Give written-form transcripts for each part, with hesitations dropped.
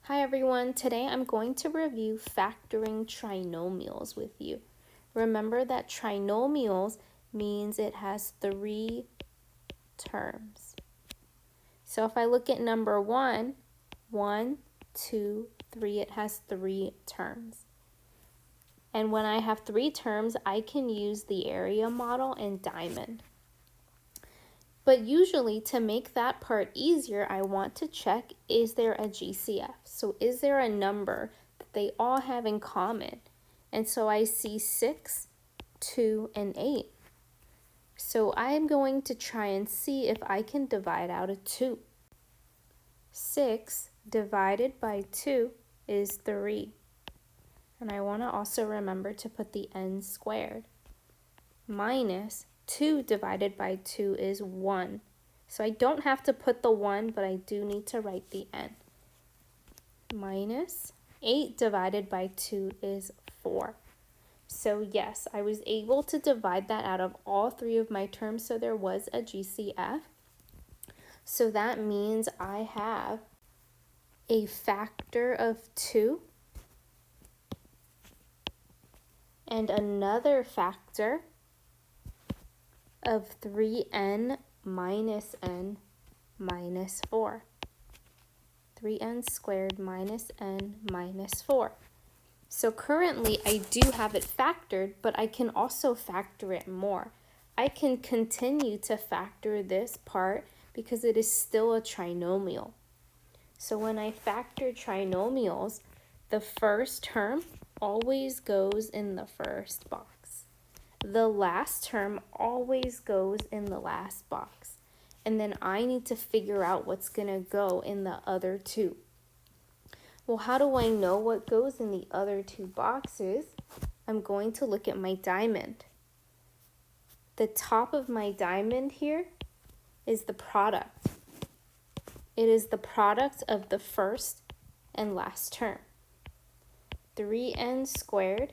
Hi everyone, today I'm going to review factoring trinomials with you. Remember that trinomials means it has three terms. So if I look at number 1, 2, 3, it has three terms. And when I have three terms, I can use the area model and diamond. But usually to make that part easier, I want to check, is there a GCF? So is there a number that they all have in common? And so I see 6, 2, and 8. So I'm going to try and see if I can divide out a 2. 6 divided by 2 is 3. And I want to also remember to put the n squared. Minus 2 divided by 2 is 1. So I don't have to put the 1, but I do need to write the n. Minus 8 divided by 2 is 4. So yes, I was able to divide that out of all three of my terms, so there was a GCF. So that means I have a factor of 2 and another factor of 3n minus n minus 4. 3n squared minus n minus 4. So currently I do have it factored, but I can also factor it more. I can continue to factor this part because it is still a trinomial. So when I factor trinomials, the first term always goes in the first box. The last term always goes in the last box. And then I need to figure out what's going to go in the other two. Well, how do I know what goes in the other two boxes? I'm going to look at my diamond. The top of my diamond here is the product. It is the product of the first and last term. 3n squared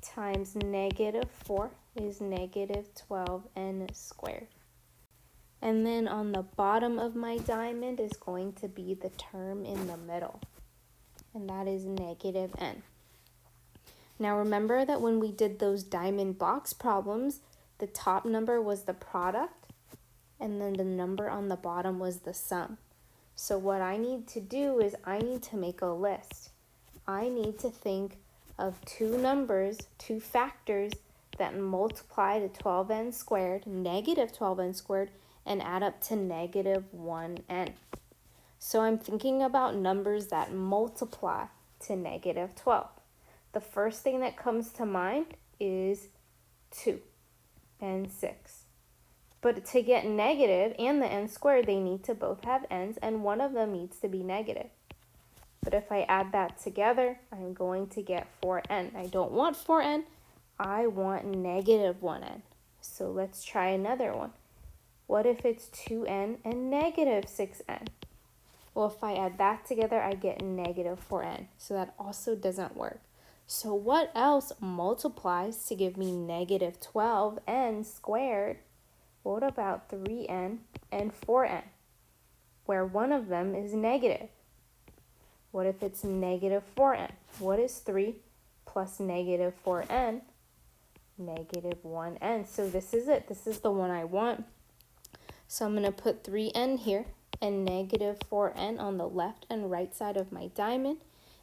times negative 4 is negative 12n squared. And then on the bottom of my diamond is going to be the term in the middle, and that is negative n. Now remember that when we did those diamond box problems, the top number was the product, and then the number on the bottom was the sum. So what I need to do is I need to make a list. I need to think of two numbers, two factors that multiply to 12n squared, negative 12n squared, and add up to negative 1n. So I'm thinking about numbers that multiply to negative 12. The first thing that comes to mind is 2 and 6. But to get negative and the n squared, they need to both have n's, and one of them needs to be negative. But if I add that together, I'm going to get 4n. I don't want 4n, I want negative 1n. So let's try another one. What if it's 2n and negative 6n? Well, if I add that together, I get negative 4n. So that also doesn't work. So what else multiplies to give me negative 12n squared? What about 3n and 4n, where one of them is negative? What if it's negative 4n? What is 3 plus negative 4n? Negative 1n. So this is it. This is the one I want. So I'm going to put 3n here and negative 4n on the left and right side of my diamond.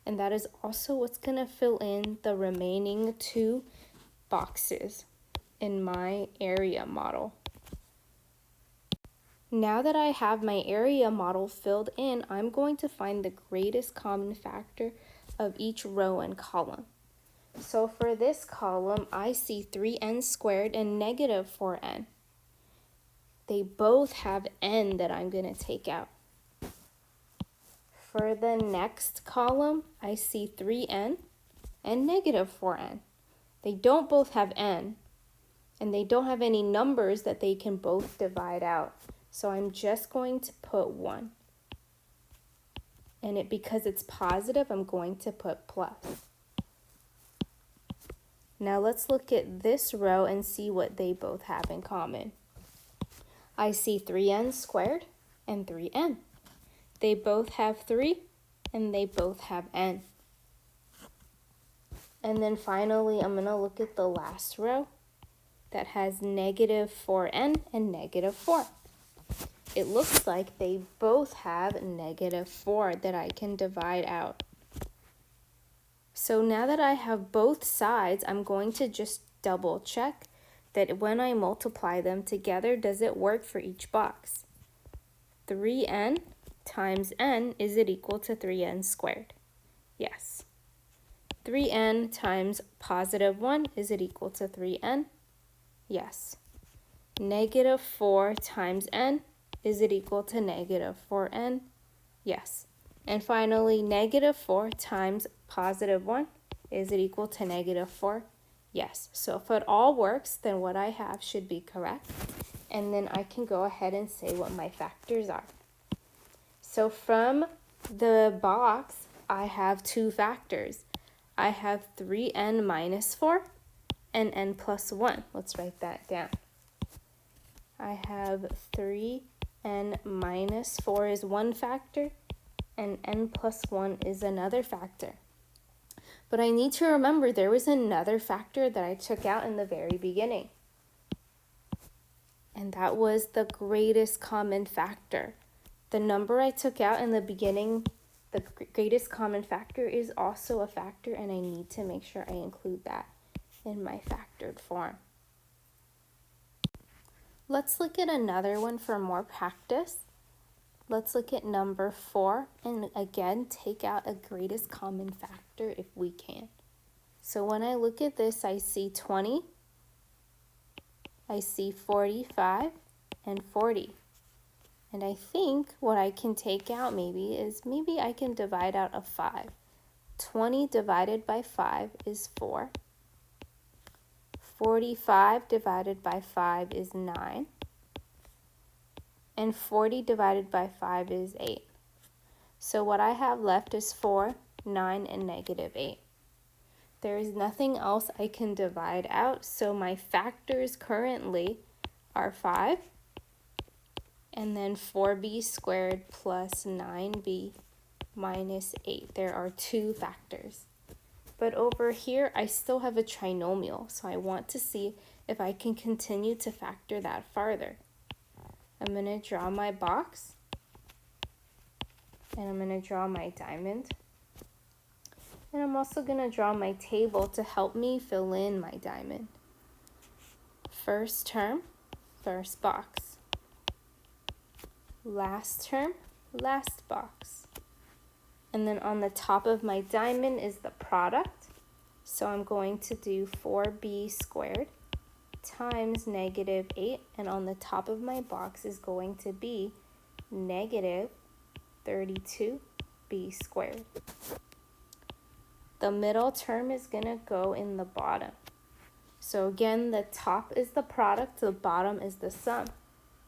And that is also what's going to fill in the remaining two boxes in my area model. Now that I have my area model filled in, I'm going to find the greatest common factor of each row and column. So for this column, I see 3n squared and negative 4n. They both have n that I'm going to take out. For the next column, I see 3n and negative 4n. They don't both have n, and they don't have any numbers that they can both divide out. So I'm just going to put 1. And because it's positive, I'm going to put plus. Now let's look at this row and see what they both have in common. I see 3n squared and 3n. They both have 3 and they both have n. And then finally, I'm going to look at the last row that has negative 4n and negative 4. It looks like they both have negative 4 that I can divide out. So now that I have both sides, I'm going to just double check that when I multiply them together, does it work for each box? 3n times n, is it equal to 3n squared? Yes. 3n times positive 1, is it equal to 3n? Yes. Negative 4 times n, is it equal to negative 4n? Yes. And finally, negative 4 times positive 1, is it equal to negative 4? Yes. So if it all works, then what I have should be correct. And then I can go ahead and say what my factors are. So from the box, I have two factors. I have 3n minus 4 and n plus 1. Let's write that down. I have 3n minus 4 is one factor, and n plus 1 is another factor. But I need to remember there was another factor that I took out in the very beginning. And that was the greatest common factor. The number I took out in the beginning, the greatest common factor, is also a factor, and I need to make sure I include that in my factored form. Let's look at another one for more practice. Let's look at number 4, and again, take out a greatest common factor if we can. So when I look at this, I see 20, I see 45, and 40. And I think what I can take out maybe I can divide out a 5. 20 divided by 5 is 4. 45 divided by 5 is 9. And 40 divided by 5 is 8. So what I have left is 4, 9, and negative 8. There is nothing else I can divide out, so my factors currently are 5, and then 4b squared plus 9b minus 8. There are two factors. But over here, I still have a trinomial, so I want to see if I can continue to factor that farther. I'm going to draw my box, and I'm going to draw my diamond. And I'm also going to draw my table to help me fill in my diamond. First term, first box. Last term, last box. And then on the top of my diamond is the product. So I'm going to do 4b squared times negative 8. And on the top of my box is going to be negative 32b squared. The middle term is going to go in the bottom. So again, the top is the product, the bottom is the sum.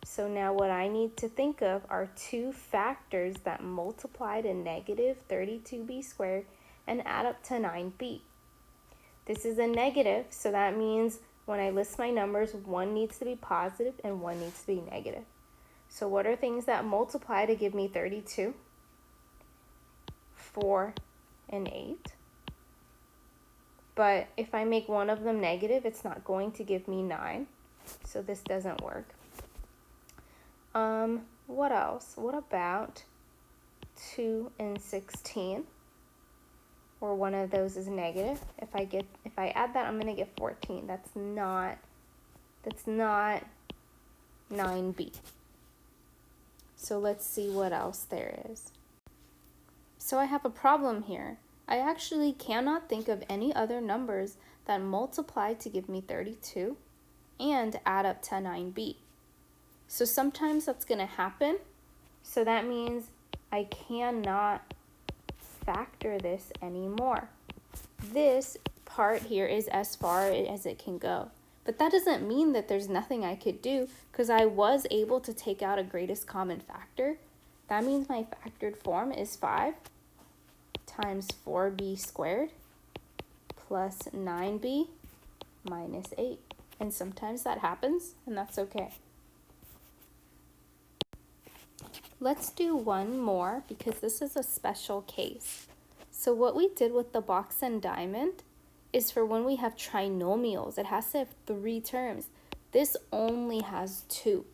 So now what I need to think of are two factors that multiply to negative 32b squared and add up to 9b. This is a negative, so that means when I list my numbers, one needs to be positive and one needs to be negative. So what are things that multiply to give me 32? 4 and 8. But if I make one of them negative, it's not going to give me 9. So this doesn't work. What else? What about 2 and 16? Or one of those is negative. If I add that, I'm going to get 14. That's not 9b. So let's see what else there is. So I have a problem here. I actually cannot think of any other numbers that multiply to give me 32 and add up to 9b. So sometimes that's going to happen. So that means I cannot factor this anymore. This part here is as far as it can go. But that doesn't mean that there's nothing I could do, because I was able to take out a greatest common factor. That means my factored form is 5 times 4b squared plus 9b minus 8. And sometimes that happens, and that's okay. Let's do one more because this is a special case. So what we did with the box and diamond is for when we have trinomials, it has to have 3 terms. This only has 2.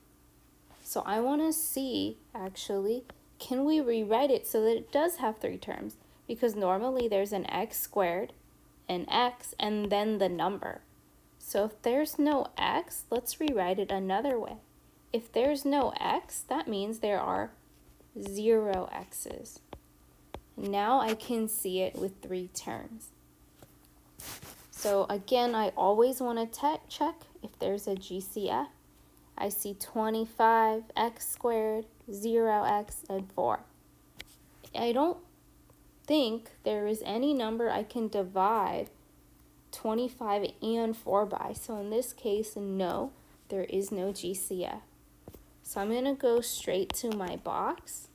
So I want to see, actually, can we rewrite it so that it does have 3 terms? Because normally there's an x squared, an x, and then the number. So if there's no x, let's rewrite it another way. If there's no x, that means there are 0 x's. Now I can see it with 3 terms. So again, I always want to check if there's a GCF. I see 25, x squared, 0x, and 4. I don't think there is any number I can divide 25 and 4 by. So in this case, no, there is no GCF. So I'm going to go straight to my box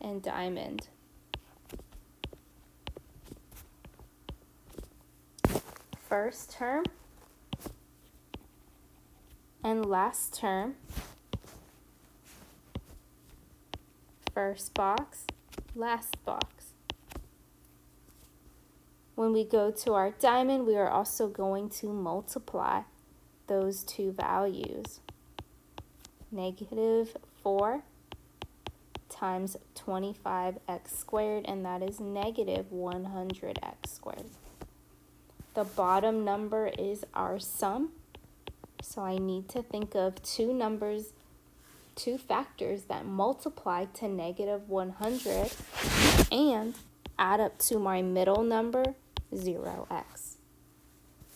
and diamond. First term and last term. First box, last box. When we go to our diamond, we are also going to multiply those 2 values. -4 times 25x squared, and that is -100x squared. The bottom number is our sum, so I need to think of 2 numbers, 2 factors that multiply to -100 and add up to my middle number, 0x.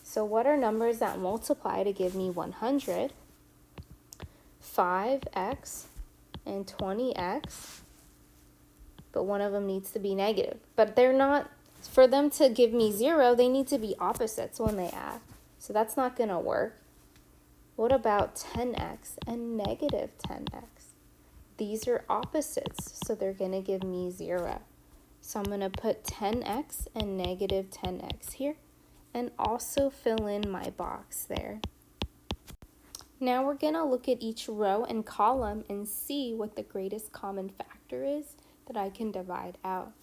So what are numbers that multiply to give me 100? 5x and 20x, but one of them needs to be negative. But they're not, for them to give me 0, they need to be opposites when they add. So that's not going to work. What about 10x and -10x? These are opposites, so they're going to give me 0. So I'm going to put 10x and -10x here, and also fill in my box there. Now we're going to look at each row and column and see what the greatest common factor is that I can divide out.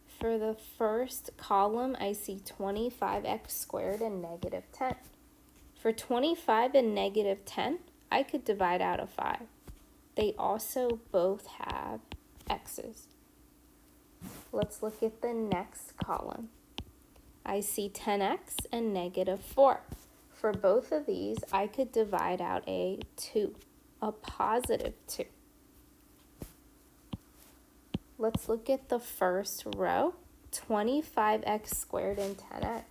For the first column, I see 25x squared and -10. For 25 and -10, I could divide out a 5. They also both have x's. Let's look at the next column. I see 10x and -4. For both of these, I could divide out a 2, a +2. Let's look at the first row, 25x squared and 10x.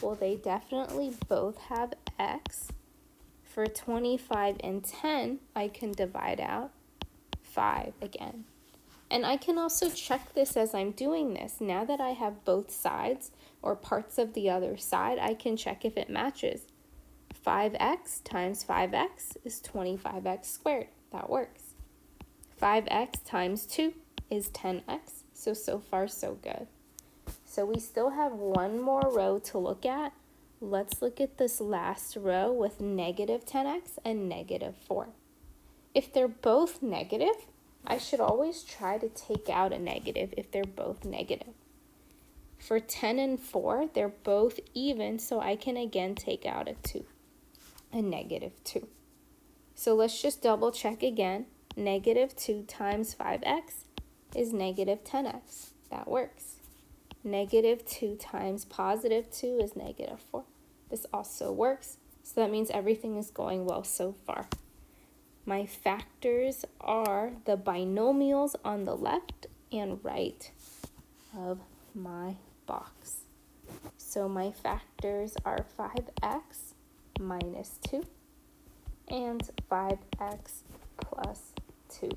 Well, they definitely both have x. For 25 and 10, I can divide out 5 again. And I can also check this as I'm doing this. Now that I have both sides or parts of the other side, I can check if it matches. 5x times 5x is 25x squared. That works. 5x times 2 is 10x. So far, so good. So we still have one more row to look at. Let's look at this last row with -10x and -4. If they're both negative, I should always try to take out a negative if they're both negative. For 10 and 4, they're both even, so I can again take out a 2, a -2. So let's just double check again. -2 times 5x is -10x. That works. -2 times +2 is -4. This also works, so that means everything is going well so far. My factors are the binomials on the left and right of my box. So my factors are 5x minus 2 and 5x plus 2.